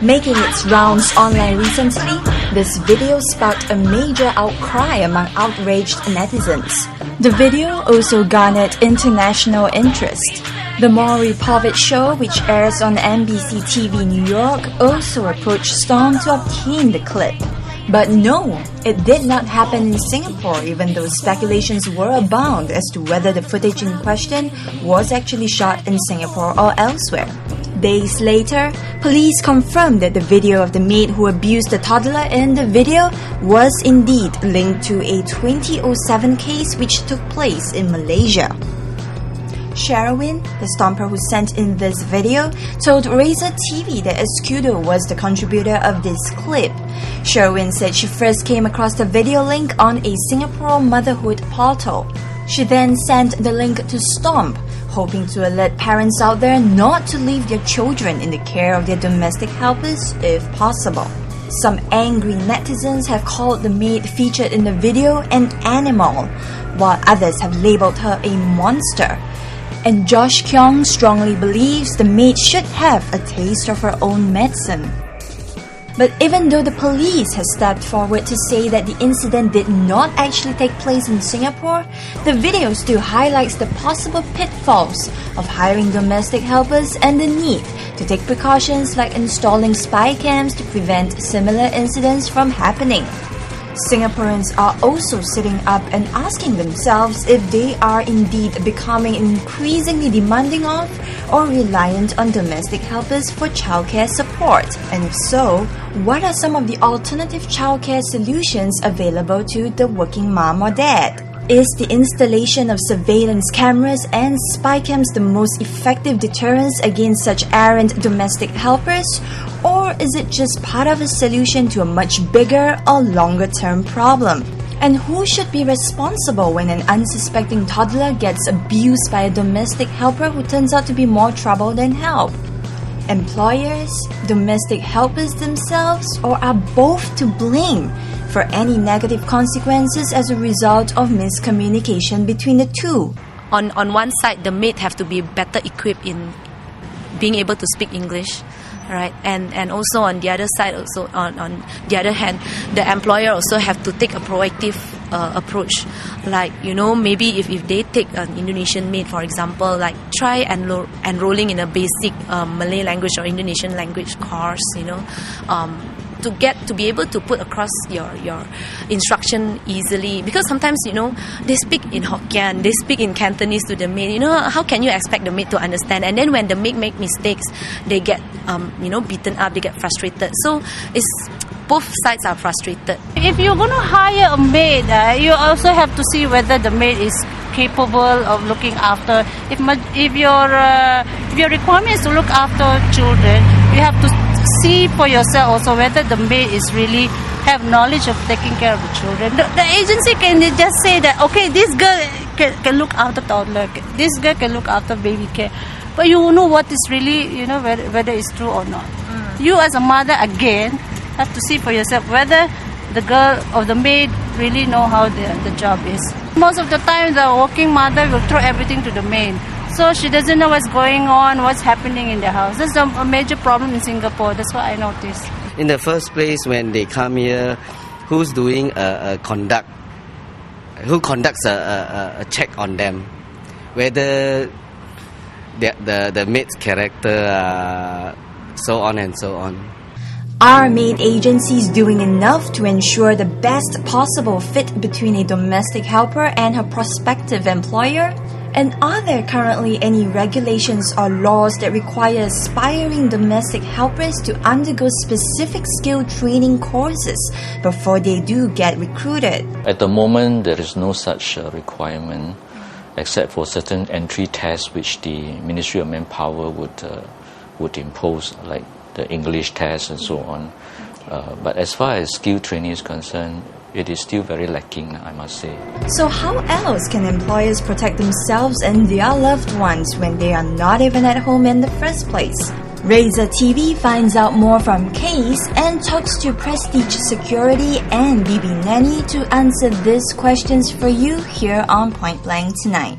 Making its rounds online recently, this video sparked a major outcry among outraged netizens. The video also garnered international interest. The Maury Povich show, which airs on NBC TV New York, also approached Storm to obtain the clip. But no, it did not happen in Singapore, even though speculations were abound as to whether the footage in question was actually shot in Singapore or elsewhere. Days later, police confirmed that the video of the maid who abused the toddler in the video was indeed linked to a 2007 case which took place in Malaysia. Sherwin, the stomper who sent in this video, told Razor TV that Escudo was the contributor of this clip. Sherwin said she first came across the video link on a Singapore motherhood portal. She then sent the link to Stomp, hoping to alert parents out there not to leave their children in the care of their domestic helpers if possible. Some angry netizens have called the maid featured in the video an animal, while others have labelled her a monster. And Josh Kyung strongly believes the maid should have a taste of her own medicine. But even though the police has stepped forward to say that the incident did not actually take place in Singapore, the video still highlights the possible pitfalls of hiring domestic helpers and the need to take precautions like installing spy cams to prevent similar incidents from happening. Singaporeans are also sitting up and asking themselves if they are indeed becoming increasingly demanding of or reliant on domestic helpers for childcare support. And if so, what are some of the alternative childcare solutions available to the working mom or dad? Is the installation of surveillance cameras and spy cams the most effective deterrence against such errant domestic helpers? Or is it just part of a solution to a much bigger or longer-term problem? And who should be responsible when an unsuspecting toddler gets abused by a domestic helper who turns out to be more trouble than help? Employers, domestic helpers themselves, or are both to blame for any negative consequences as a result of miscommunication between the two? On one side, the maid have to be better equipped in being able to speak English. Right, and also on the other side, also on the other hand, the employer also have to take a proactive approach. Like, maybe if they take an Indonesian maid, for example, like try enrolling in a basic Malay language or Indonesian language course, to be able to put across your instruction easily, because sometimes they speak in Hokkien, they speak in Cantonese to the maid. How can you expect the maid to understand? And then when the maid make mistakes, they get beaten up, they get frustrated. So it's both sides are frustrated. If you're going to hire a maid, you also have to see whether the maid is capable of looking after. If your requirement is to look after children, you have to see for yourself also whether the maid is really have knowledge of taking care of the children. The agency can just say that, okay, this girl can look after toddler, this girl can look after baby care, but you know what is really, whether it's true or not. You as a mother again have to see for yourself whether the girl or the maid really know how the job is. Most of the time, the working mother will throw everything to the maid. So she doesn't know what's going on, what's happening in the house. That's a major problem in Singapore. That's what I noticed. In the first place, when they come here, who's doing who conducts a check on them, whether the maid's character, so on and so on. Are maid agencies doing enough to ensure the best possible fit between a domestic helper and her prospective employer? And are there currently any regulations or laws that require aspiring domestic helpers to undergo specific skill training courses before they do get recruited? At the moment, there is no such requirement, except for certain entry tests which the Ministry of Manpower would impose, like the English test and so on. But as far as skill training is concerned, it is still very lacking, I must say. So how else can employers protect themselves and their loved ones when they are not even at home in the first place? Razor TV finds out more from Case and talks to Prestige Security and BB Nanny to answer these questions for you here on Point Blank tonight.